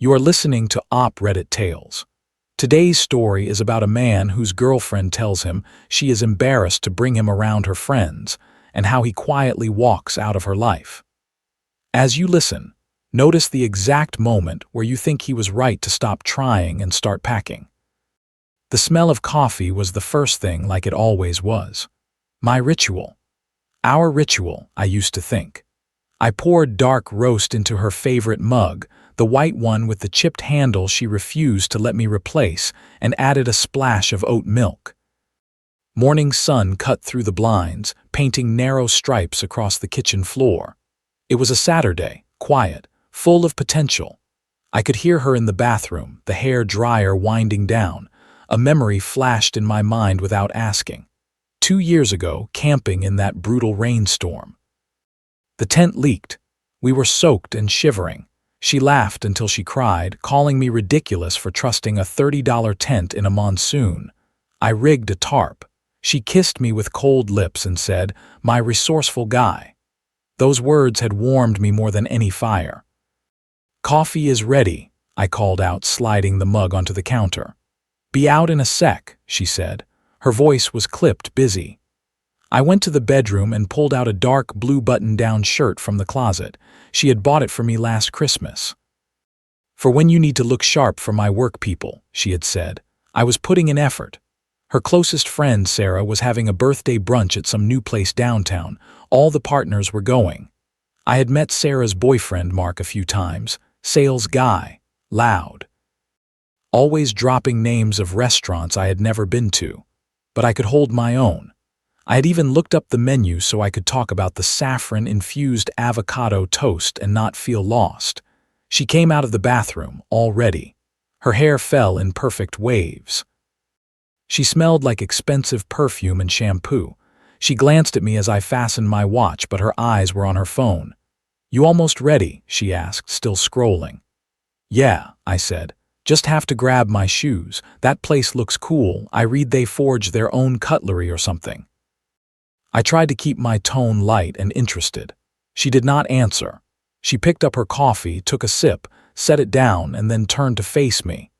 You are listening to Reddit Tales. Today's story is about a man whose girlfriend tells him she is embarrassed to bring him around her friends and how he quietly walks out of her life. As you listen, notice the exact moment where you think he was right to stop trying and start packing. The smell of coffee was the first thing, like it always was. My ritual. Our ritual, I used to think. I poured dark roast into her favorite mug, the white one with the chipped handle she refused to let me replace, and added a splash of oat milk. Morning sun cut through the blinds, painting narrow stripes across the kitchen floor. It was a Saturday, quiet, full of potential. I could hear her in the bathroom, the hair dryer winding down. A memory flashed in my mind without asking. 2 years ago, camping in that brutal rainstorm. The tent leaked. We were soaked and shivering. She laughed until she cried, calling me ridiculous for trusting a $30 tent in a monsoon. I rigged a tarp. She kissed me with cold lips and said, "My resourceful guy." Those words had warmed me more than any fire. "Coffee is ready," I called out, sliding the mug onto the counter. "Be out in a sec," she said. Her voice was clipped, busy. I went to the bedroom and pulled out a dark blue button-down shirt from the closet. She had bought it for me last Christmas. "For when you need to look sharp for my work people," she had said. I was putting in effort. Her closest friend, Sarah, was having a birthday brunch at some new place downtown. All the partners were going. I had met Sarah's boyfriend, Mark, a few times. Sales guy. Loud. Always dropping names of restaurants I had never been to. But I could hold my own. I had even looked up the menu so I could talk about the saffron-infused avocado toast and not feel lost. She came out of the bathroom, all ready. Her hair fell in perfect waves. She smelled like expensive perfume and shampoo. She glanced at me as I fastened my watch, but her eyes were on her phone. "You almost ready?" she asked, still scrolling. "Yeah," I said. "Just have to grab my shoes. That place looks cool. I read they forge their own cutlery or something." I tried to keep my tone light and interested. She did not answer. She picked up her coffee, took a sip, set it down, and then turned to face me.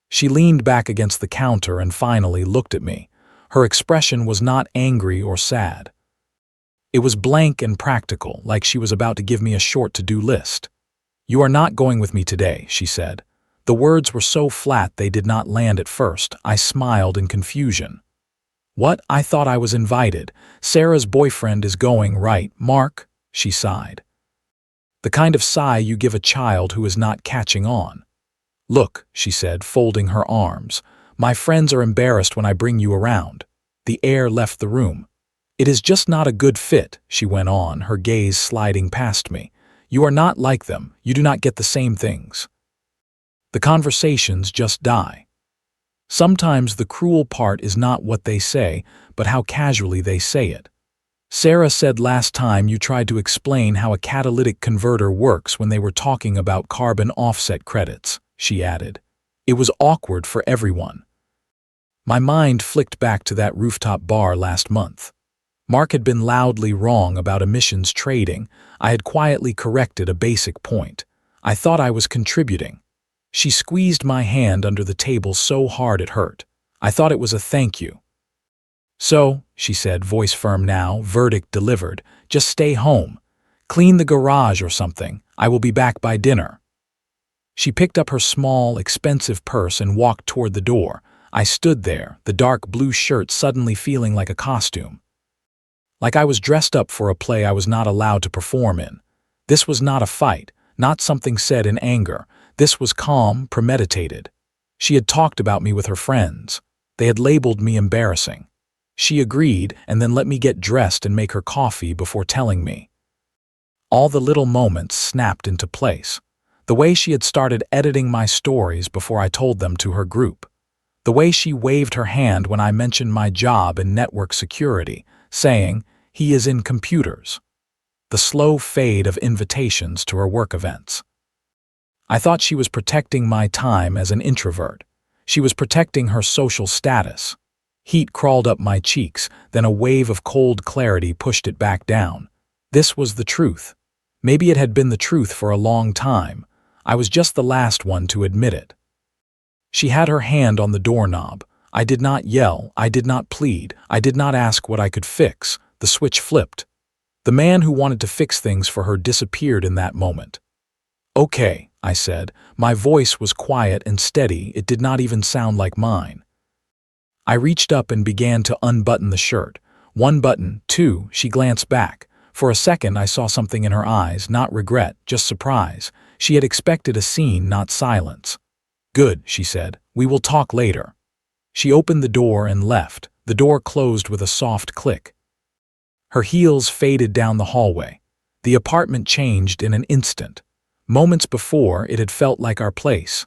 She leaned back against the counter and finally looked at me. Her expression was not angry or sad. It was blank and practical, like she was about to give me a short to-do list. "You are not going with me today," she said. The words were so flat they did not land at first. I smiled in confusion. "What? I thought I was invited. Sarah's boyfriend is going, right, Mark?" she sighed. The kind of sigh you give a child who is not catching on. "Look," she said, folding her arms. "My friends are embarrassed when I bring you around." The air left the room. "It is just not a good fit," she went on, her gaze sliding past me. "You are not like them. You do not get the same things." The conversations just die. Sometimes the cruel part is not what they say, but how casually they say it. "Sarah said last time you tried to explain how a catalytic converter works when they were talking about carbon offset credits," she added. "It was awkward for everyone." My mind flicked back to that rooftop bar last month. Mark had been loudly wrong about emissions trading. I had quietly corrected a basic point. I thought I was contributing. She squeezed my hand under the table so hard it hurt. I thought it was a thank you. "So," she said, voice firm now, verdict delivered, "just stay home. Clean the garage or something. I will be back by dinner." She picked up her small, expensive purse and walked toward the door. I stood there, the dark blue shirt suddenly feeling like a costume. Like I was dressed up for a play I was not allowed to perform in. This was not a fight, not something said in anger. This was calm, premeditated. She had talked about me with her friends. They had labeled me embarrassing. She agreed and then let me get dressed and make her coffee before telling me. All the little moments snapped into place. The way she had started editing my stories before I told them to her group. The way she waved her hand when I mentioned my job in network security, saying, "He is in computers." The slow fade of invitations to her work events. I thought she was protecting my time as an introvert. She was protecting her social status. Heat crawled up my cheeks, then a wave of cold clarity pushed it back down. This was the truth. Maybe it had been the truth for a long time. I was just the last one to admit it. She had her hand on the doorknob. I did not yell, I did not plead, I did not ask what I could fix. The switch flipped. The man who wanted to fix things for her disappeared in that moment. "Okay," I said. My voice was quiet and steady, it did not even sound like mine. I reached up and began to unbutton the shirt. One button, two, she glanced back. For a second I saw something in her eyes, not regret, just surprise. She had expected a scene, not silence. "Good," she said. "We will talk later." She opened the door and left. The door closed with a soft click. Her heels faded down the hallway. The apartment changed in an instant. Moments before, it had felt like our place.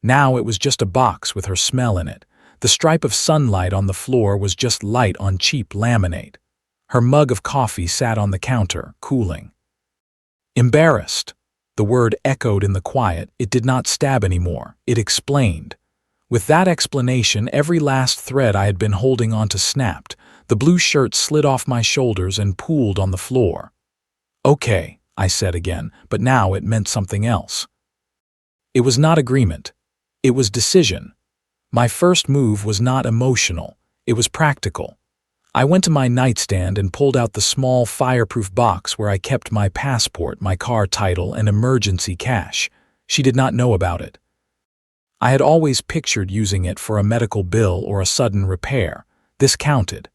Now it was just a box with her smell in it. The stripe of sunlight on the floor was just light on cheap laminate. Her mug of coffee sat on the counter, cooling. Embarrassed. The word echoed in the quiet. It did not stab anymore. It explained. With that explanation, every last thread I had been holding onto snapped. The blue shirt slid off my shoulders and pooled on the floor. "Okay," I said again, but now it meant something else. It was not agreement. It was decision. My first move was not emotional. It was practical. I went to my nightstand and pulled out the small fireproof box where I kept my passport, my car title, and emergency cash. She did not know about it. I had always pictured using it for a medical bill or a sudden repair. This counted.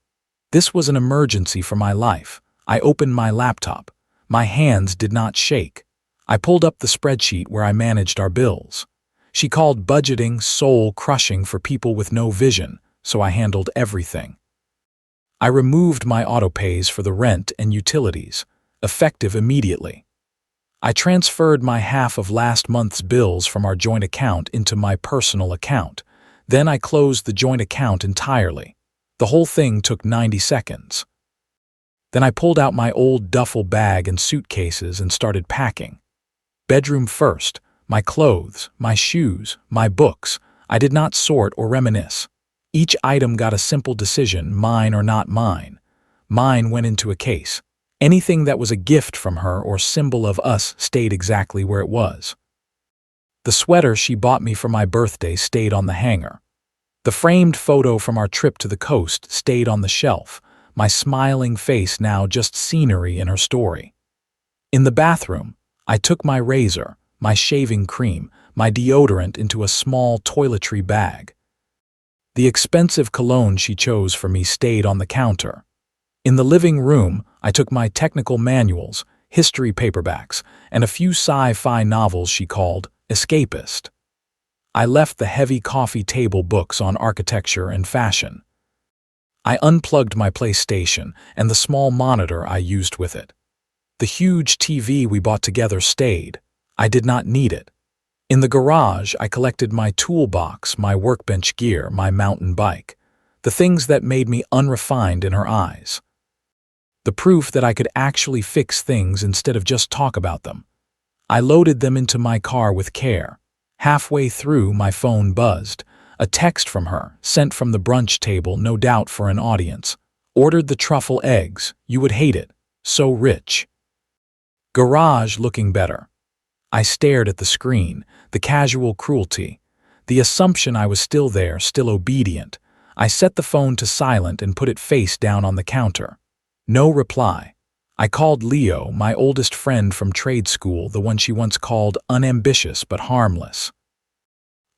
This was an emergency for my life. I opened my laptop. My hands did not shake. I pulled up the spreadsheet where I managed our bills. She called budgeting soul-crushing for people with no vision, so I handled everything. I removed my autopays for the rent and utilities, effective immediately. I transferred my half of last month's bills from our joint account into my personal account. Then I closed the joint account entirely. The whole thing took 90 seconds. Then I pulled out my old duffel bag and suitcases and started packing. Bedroom first, my clothes, my shoes, my books. I did not sort or reminisce. Each item got a simple decision, mine or not mine. Mine went into a case. Anything that was a gift from her or symbol of us stayed exactly where it was. The sweater she bought me for my birthday stayed on the hanger. The framed photo from our trip to the coast stayed on the shelf, my smiling face now just scenery in her story. In the bathroom, I took my razor, my shaving cream, my deodorant into a small toiletry bag. The expensive cologne she chose for me stayed on the counter. In the living room, I took my technical manuals, history paperbacks, and a few sci-fi novels she called escapist. I left the heavy coffee table books on architecture and fashion. I unplugged my PlayStation and the small monitor I used with it. The huge TV we bought together stayed. I did not need it. In the garage, I collected my toolbox, my workbench gear, my mountain bike, the things that made me unrefined in her eyes. The proof that I could actually fix things instead of just talk about them. I loaded them into my car with care. Halfway through, my phone buzzed. A text from her, sent from the brunch table, no doubt for an audience. Ordered the truffle eggs. You would hate it. So rich. Garage looking better. I stared at the screen, the casual cruelty, the assumption I was still there, still obedient. I set the phone to silent and put it face down on the counter. No reply. I called Leo, my oldest friend from trade school, the one she once called unambitious but harmless.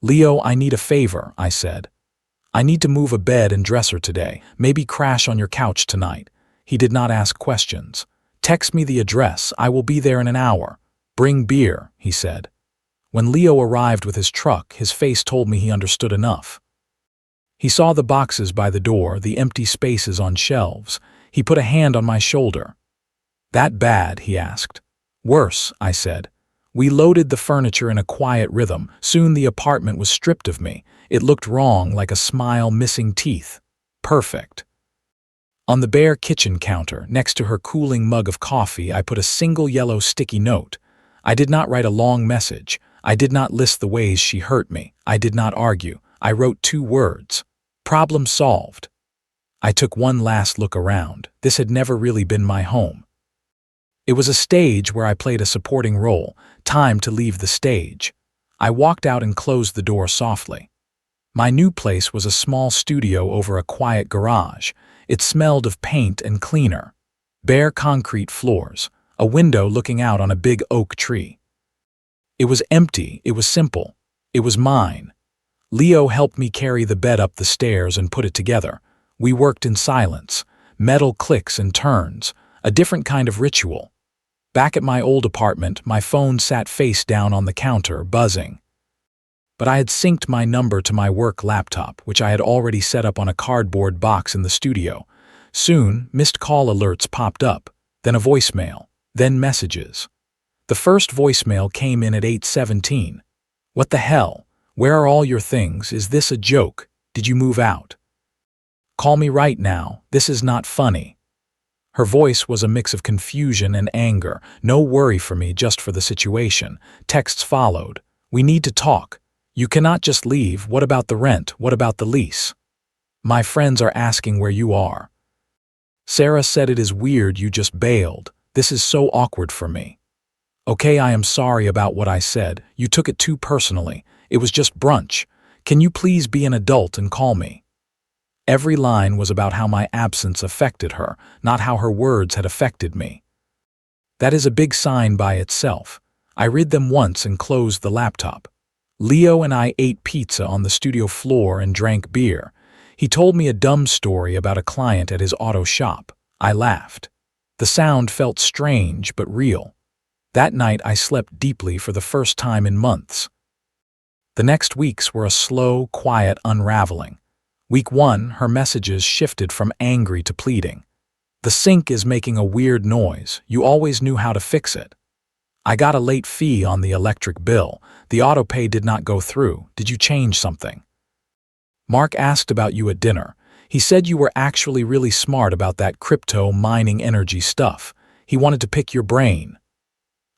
"Leo, I need a favor," I said. "I need to move a bed and dresser today, maybe crash on your couch tonight." He did not ask questions. "Text me the address, I will be there in an hour. Bring beer," he said. When Leo arrived with his truck, his face told me he understood enough. He saw the boxes by the door, the empty spaces on shelves. He put a hand on my shoulder. "That bad?" he asked. "Worse," I said. We loaded the furniture in a quiet rhythm. Soon the apartment was stripped of me. It looked wrong, like a smile missing teeth. Perfect. On the bare kitchen counter, next to her cooling mug of coffee, I put a single yellow sticky note. I did not write a long message. I did not list the ways she hurt me. I did not argue. I wrote 2 words. Problem solved. I took one last look around. This had never really been my home. It was a stage where I played a supporting role, Time to leave the stage. I walked out and closed the door softly. My new place was a small studio over a quiet garage. It smelled of paint and cleaner. Bare concrete floors, a window looking out on a big oak tree. It was empty, it was simple. It was mine. Leo helped me carry the bed up the stairs and put it together. We worked in silence, metal clicks and turns, a different kind of ritual. Back at my old apartment, my phone sat face down on the counter, buzzing. But I had synced my number to my work laptop, which I had already set up on a cardboard box in the studio. Soon, missed call alerts popped up, then a voicemail, then messages. The first voicemail came in at 8:17. What the hell? Where are all your things? Is this a joke? Did you move out? Call me right now. This is not funny. Her voice was a mix of confusion and anger. No worry for me, just for the situation. Texts followed. We need to talk. You cannot just leave. What about the rent? What about the lease? My friends are asking where you are. Sarah said it is weird you just bailed. This is so awkward for me. Okay, I am sorry about what I said. You took it too personally. It was just brunch. Can you please be an adult and call me? Every line was about how my absence affected her, not how her words had affected me. That is a big sign by itself. I read them once and closed the laptop. Leo and I ate pizza on the studio floor and drank beer. He told me a dumb story about a client at his auto shop. I laughed. The sound felt strange but real. That night I slept deeply for the first time in months. The next weeks were a slow, quiet unraveling. Week 1, her messages shifted from angry to pleading. The sink is making a weird noise. You always knew how to fix it. I got a late fee on the electric bill. The autopay did not go through. Did you change something? Mark asked about you at dinner. He said you were actually really smart about that crypto mining energy stuff. He wanted to pick your brain.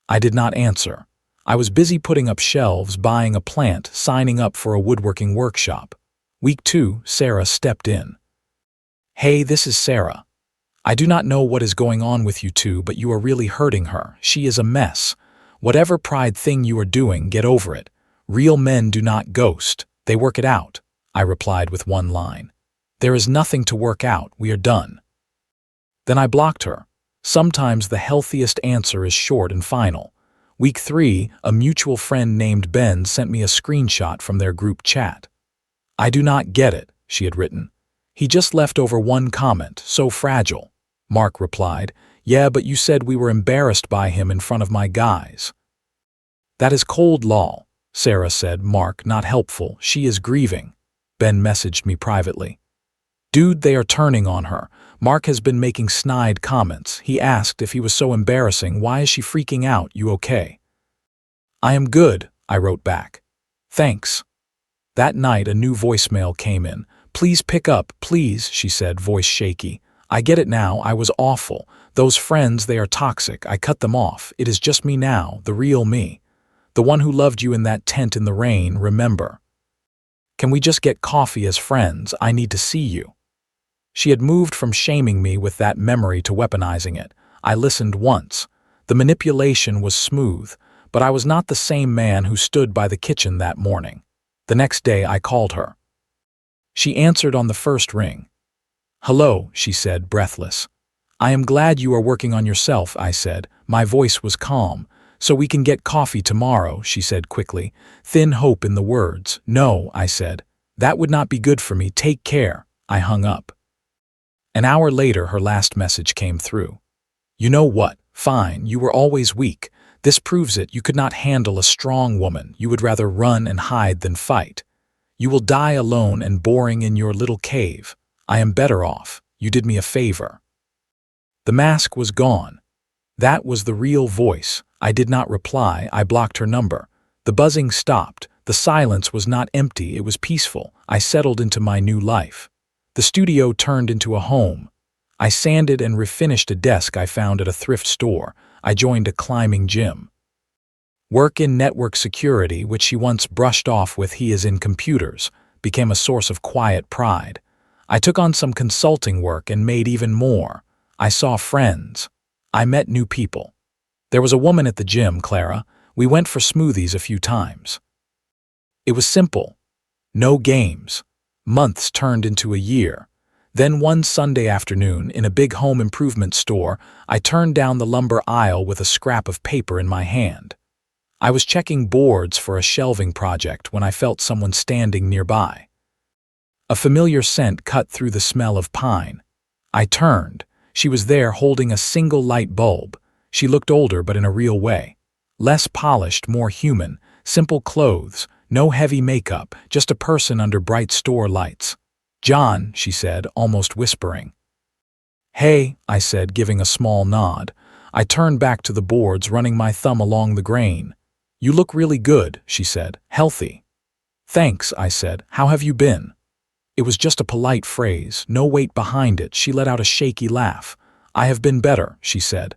I did not answer. I was busy putting up shelves, buying a plant, signing up for a woodworking workshop. Week 2, Sarah stepped in. Hey, this is Sarah. I do not know what is going on with you two, but you are really hurting her. She is a mess. Whatever pride thing you are doing, get over it. Real men do not ghost. They work it out, I replied with one line. There is nothing to work out. We are done. Then I blocked her. Sometimes the healthiest answer is short and final. Week 3, a mutual friend named Ben sent me a screenshot from their group chat. I do not get it, she had written. He just left over one comment, so fragile. Mark replied, yeah, but you said we were embarrassed by him in front of my guys. That is cold lol, Sarah said. Mark, not helpful. She is grieving. Ben messaged me privately. Dude, they are turning on her. Mark has been making snide comments. He asked if he was so embarrassing. Why is she freaking out? You okay? I am good, I wrote back. Thanks. That night a new voicemail came in. Please pick up, please, she said, voice shaky. I get it now. I was awful. Those friends, they are toxic. I cut them off. It is just me now, the real me. The one who loved you in that tent in the rain, remember. Can we just get coffee as friends? I need to see you. She had moved from shaming me with that memory to weaponizing it. I listened once. The manipulation was smooth, but I was not the same man who stood by the kitchen that morning. The next day I called her. She answered on the first ring. Hello, she said, breathless. I am glad you are working on yourself, I said. My voice was calm. So we can get coffee tomorrow, she said quickly, thin hope in the words. No, I said. That would not be good for me. Take care. I hung up. An hour later, her last message came through. You know what? Fine, you were always weak. This proves it. You could not handle a strong woman. You would rather run and hide than fight. You will die alone and boring in your little cave. I am better off. You did me a favor. The mask was gone. That was the real voice. I did not reply. I blocked her number. The buzzing stopped. The silence was not empty. It was peaceful. I settled into my new life. The studio turned into a home. I sanded and refinished a desk I found at a thrift store. I joined a climbing gym. Work in network security, which she once brushed off with he is in computers, became a source of quiet pride. I took on some consulting work and made even more. I saw friends. I met new people. There was a woman at the gym, Clara. We went for smoothies a few times. It was simple. No games. Months turned into a year. Then one Sunday afternoon, in a big home improvement store, I turned down the lumber aisle with a scrap of paper in my hand. I was checking boards for a shelving project when I felt someone standing nearby. A familiar scent cut through the smell of pine. I turned. She was there holding a single light bulb. She looked older, but in a real way. Less polished, more human, simple clothes, no heavy makeup, just a person under bright store lights. "John," she said, almost whispering. "Hey," I said, giving a small nod. I turned back to the boards, running my thumb along the grain. "You look really good," she said. "Healthy." "Thanks," I said. "How have you been?" It was just a polite phrase, no weight behind it. She let out a shaky laugh. "I have been better," she said.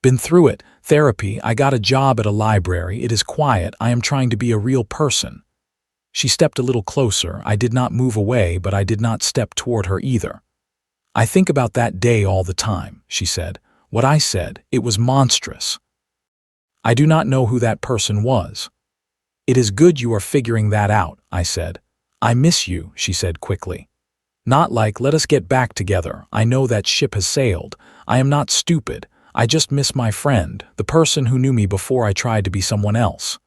"Been through it. Therapy. I got a job at a library. It is quiet. I am trying to be a real person." She stepped a little closer. I did not move away, but I did not step toward her either. "I think about that day all the time," she said. What I said, it was monstrous. "I do not know who that person was." "It is good you are figuring that out," I said. "I miss you," she said quickly. "Not like, let us get back together. I know that ship has sailed. I am not stupid. I just miss my friend, the person who knew me before I tried to be someone else."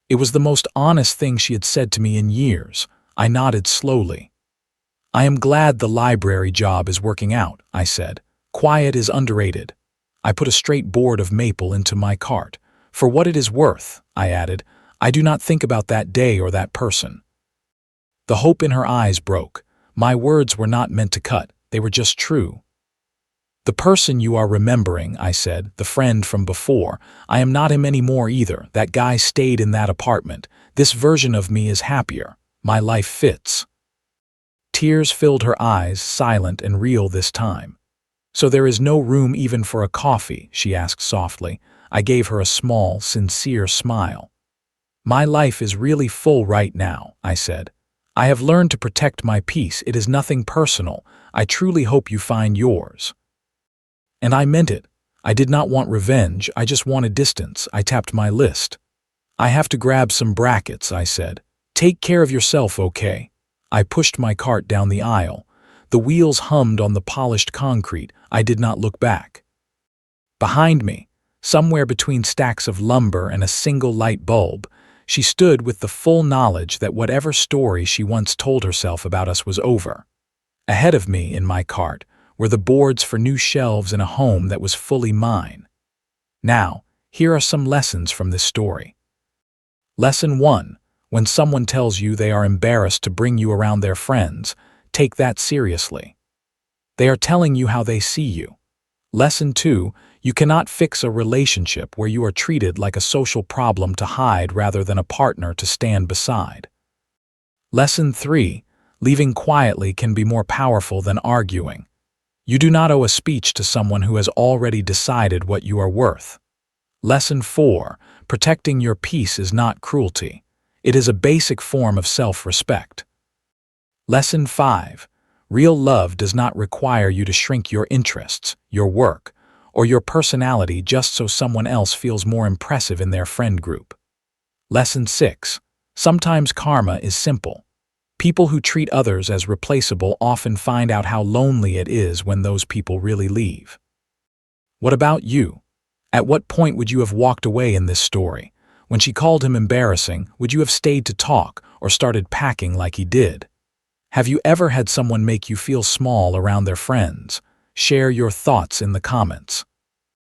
It was the most honest thing she had said to me in years. I nodded slowly. "I am glad the library job is working out," I said. "Quiet is underrated." I put a straight board of maple into my cart. "For what it is worth," I added, "I do not think about that day or that person." The hope in her eyes broke. My words were not meant to cut. They were just true. "The person you are remembering," I said, "the friend from before, I am not him anymore either. That guy stayed in that apartment. This version of me is happier. My life fits." Tears filled her eyes, silent and real this time. "So there is no room even for a coffee?" she asked softly. I gave her a small, sincere smile. "My life is really full right now," I said. "I have learned to protect my peace. It is nothing personal. I truly hope you find yours." And I meant it. I did not want revenge, I just wanted distance. I tapped my list. "I have to grab some brackets," I said. "Take care of yourself, okay?" I pushed my cart down the aisle. The wheels hummed on the polished concrete. I did not look back. Behind me, somewhere between stacks of lumber and a single light bulb, she stood with the full knowledge that whatever story she once told herself about us was over. Ahead of me, in my cart, were the boards for new shelves in a home that was fully mine. Now, here are some lessons from this story. Lesson 1. When someone tells you they are embarrassed to bring you around their friends, take that seriously. They are telling you how they see you. Lesson 2. You cannot fix a relationship where you are treated like a social problem to hide rather than a partner to stand beside. Lesson 3. Leaving quietly can be more powerful than arguing. You do not owe a speech to someone who has already decided what you are worth. Lesson 4. Protecting your peace is not cruelty. It is a basic form of self-respect. Lesson 5. Real love does not require you to shrink your interests, your work, or your personality just so someone else feels more impressive in their friend group. Lesson 6. Sometimes karma is simple. People who treat others as replaceable often find out how lonely it is when those people really leave. What about you? At what point would you have walked away in this story? When she called him embarrassing, would you have stayed to talk or started packing like he did? Have you ever had someone make you feel small around their friends? Share your thoughts in the comments.